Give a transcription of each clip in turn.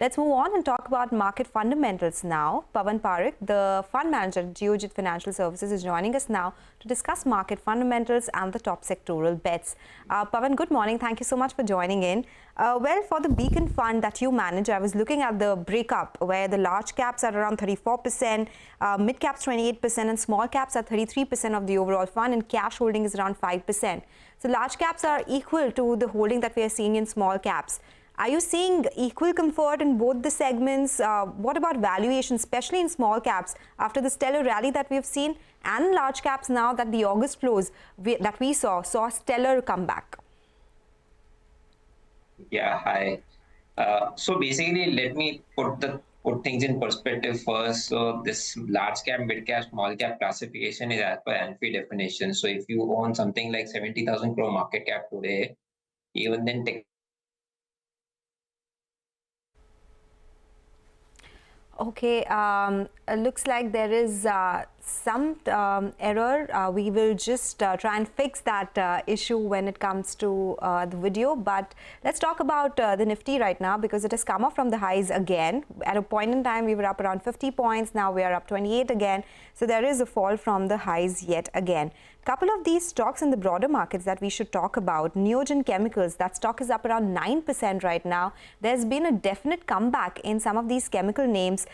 Let's move on and talk about market fundamentals now. Pawan, the fund manager at Geojit Financial Services, is joining us now to discuss market fundamentals and the top sectoral bets. Pawan, good morning. Thank you so much for joining in. Well, for the Beacon fund that you manage, I was looking at the breakup where the large caps are around 34%, mid caps 28%, and small caps are 33% of the overall fund, and cash holding is around 5%. So large caps are equal to the holding that we are seeing in small caps. Are you seeing equal comfort in both the segments? What about valuation, especially in small caps, after the stellar rally that we've seen, and large caps now that the August flows that we saw a stellar comeback? Yeah, hi. So basically, let me put things in perspective first. So this large cap, mid cap, small cap classification is as per ANFI definition. So if you own something like 70,000 crore market cap today, even then Okay, looks like there is some error. We will just try and fix that issue when it comes to the video. But let's talk about the Nifty right now, because it has come up from the highs again. At a point in time, we were up around 50 points. Now we are up 28 again. So there is a fall from the highs yet again. Couple of these stocks in the broader markets that we should talk about. Neogen Chemicals, that stock is up around 9% right now. There's been a definite comeback in some of these chemical names.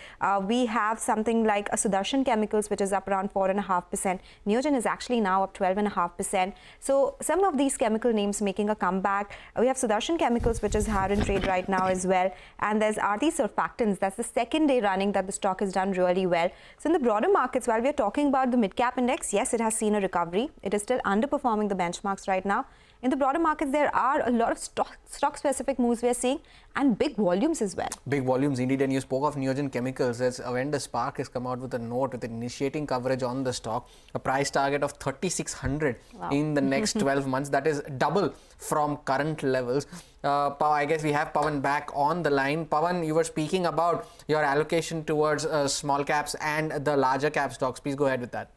We have something like a Sudarshan Chemicals, which is up around 4.5%. Neogen is actually now up 12.5%. So some of these chemical names making a comeback. We have Sudarshan Chemicals, which is higher in trade right now as well. And there's Aarti Surfactants. That's the second day running that the stock has done really well. So in the broader markets, while we're talking about the mid-cap index, yes, it has seen a recovery. It is still underperforming the benchmarks right now. In the broader markets, there are a lot of stock-specific moves we are seeing, and big volumes as well. Big volumes indeed. And you spoke of Neogen Chemicals. As Avendus Spark has come out with a note with initiating coverage on the stock, a price target of 3,600 in the next 12 months. That is double from current levels. I guess we have Pawan back on the line. Pawan, you were speaking about your allocation towards small caps and the larger cap stocks. Please go ahead with that.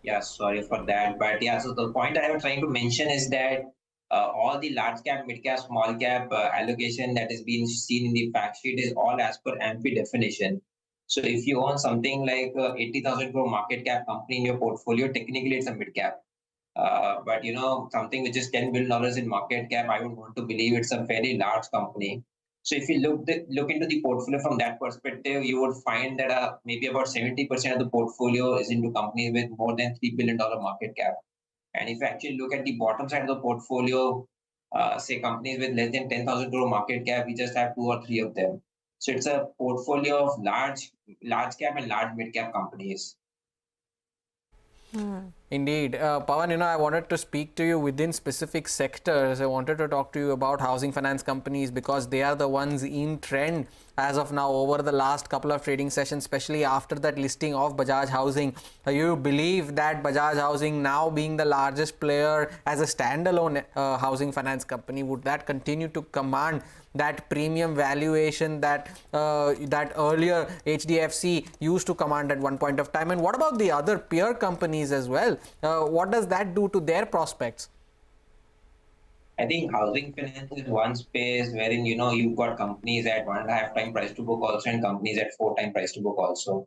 Yeah, sorry for that. But yeah, so the point I was trying to mention is that all the large cap, mid cap, small cap allocation that is being seen in the fact sheet is all as per ANFI definition. So if you own something like 80,000 crore market cap company in your portfolio, technically it's a mid cap. But you know, something which is $10 billion in market cap, I would want to believe it's a very large company. So if you look into the portfolio from that perspective, you would find that maybe about 70% of the portfolio is into companies with more than $3 billion market cap. And if you actually look at the bottom side of the portfolio, say companies with less than 10,000 crore market cap, we just have 2 or 3 of them. So it's a portfolio of large cap and large mid cap companies. Indeed. Pawan, I wanted to speak to you within specific sectors. I wanted to talk to you about housing finance companies, because they are the ones in trend as of now over the last couple of trading sessions, especially after that listing of Bajaj Housing. You believe that Bajaj Housing, now being the largest player as a standalone housing finance company, would that continue to command that premium valuation that that earlier HDFC used to command at one point of time? And what about the other peer companies as well? What does that do to their prospects? I think housing finance is one space wherein, you've got companies at 1.5 time price to book also, and companies at 4 time price to book also.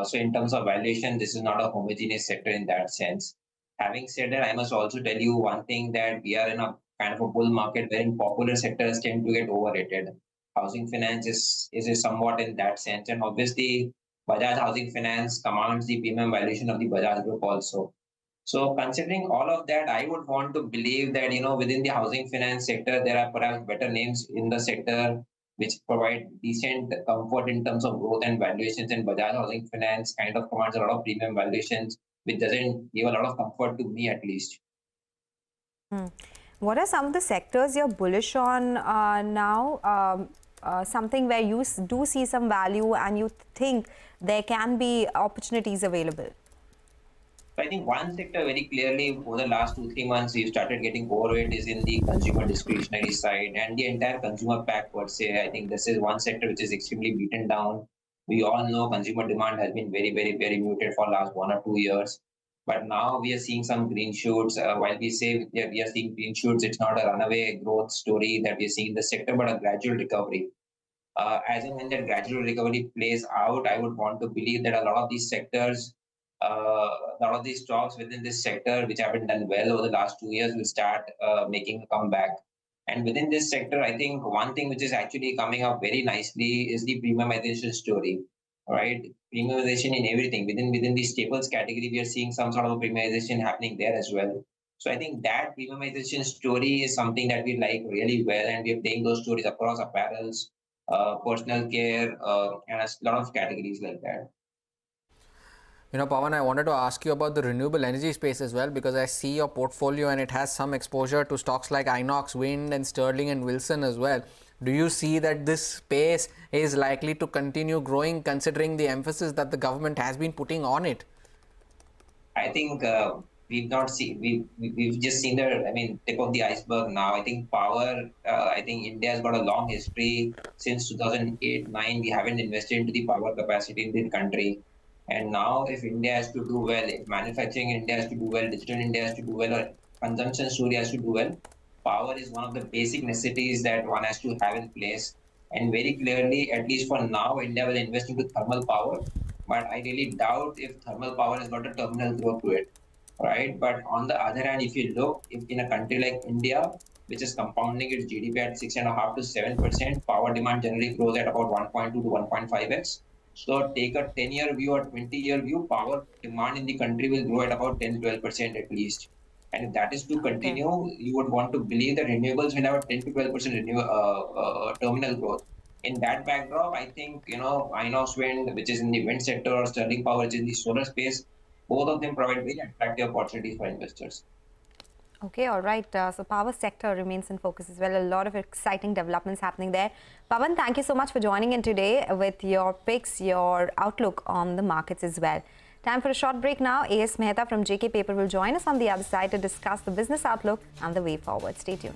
So in terms of valuation, this is not a homogeneous sector in that sense. Having said that, I must also tell you one thing, that we are in a kind of a bull market wherein popular sectors tend to get overrated. Housing finance is somewhat in that sense. And obviously, Bajaj Housing Finance commands the premium valuation of the Bajaj Group also. So considering all of that, I would want to believe that, within the housing finance sector, there are perhaps better names in the sector which provide decent comfort in terms of growth and valuations. And Bajaj Housing Finance kind of commands a lot of premium valuations, which doesn't give a lot of comfort to me at least. What are some of the sectors you're bullish on now? Something where you do see some value and you think there can be opportunities available? I think one sector very clearly over the last 2-3 months we've started getting overweight is in the consumer discretionary side and the entire consumer pack per se. I think this is one sector which is extremely beaten down. We all know consumer demand has been very, very, very muted for the last 1 or 2 years. But now we are seeing some green shoots. While we say we are seeing green shoots, it's not a runaway growth story that we are seeing in the sector, but a gradual recovery. As and when that gradual recovery plays out, I would want to believe that a lot of these sectors, a lot of these stocks within this sector, which haven't done well over the last 2 years, will start making a comeback. And within this sector, I think one thing which is actually coming up very nicely is the premiumization story, right? Premiumization in everything. Within the staples category, we are seeing some sort of a premiumization happening there as well. So I think that premiumization story is something that we like really well, and we are playing those stories across apparels, personal care, and a lot of categories like that. Pawan, I wanted to ask you about the renewable energy space as well, because I see your portfolio and it has some exposure to stocks like Inox Wind and Sterling and Wilson as well. Do you see that this space is likely to continue growing considering the emphasis that the government has been putting on it? I think we've not seen we've just seen the tip of the iceberg now. I think power. I think India has got a long history since 2008-9. We haven't invested into the power capacity in the country, and now if India has to do well, if manufacturing in India has to do well, digital India has to do well, or consumption story has to do well, power is one of the basic necessities that one has to have in place. And very clearly, at least for now, India will invest into thermal power, but I really doubt if thermal power has got a terminal growth to it, right? But on the other hand, if you look, if in a country like India, which is compounding its GDP at 6.5 to 7%, power demand generally grows at about 1.2 to 1.5x. So take a 10-year view or 20-year view, power demand in the country will grow at about 10-12% at least. And if that is to continue, you would want to believe that renewables will have a 10 to 12% terminal growth. In that backdrop, I think, Inox Wind, which is in the wind sector, or Sterling Power, which is in the solar space, both of them provide very attractive opportunities for investors. Okay, all right. So power sector remains in focus as well. A lot of exciting developments happening there. Pawan, thank you so much for joining in today with your picks, your outlook on the markets as well. Time for a short break now. A.S. Mehta from JK Paper will join us on the other side to discuss the business outlook and the way forward. Stay tuned.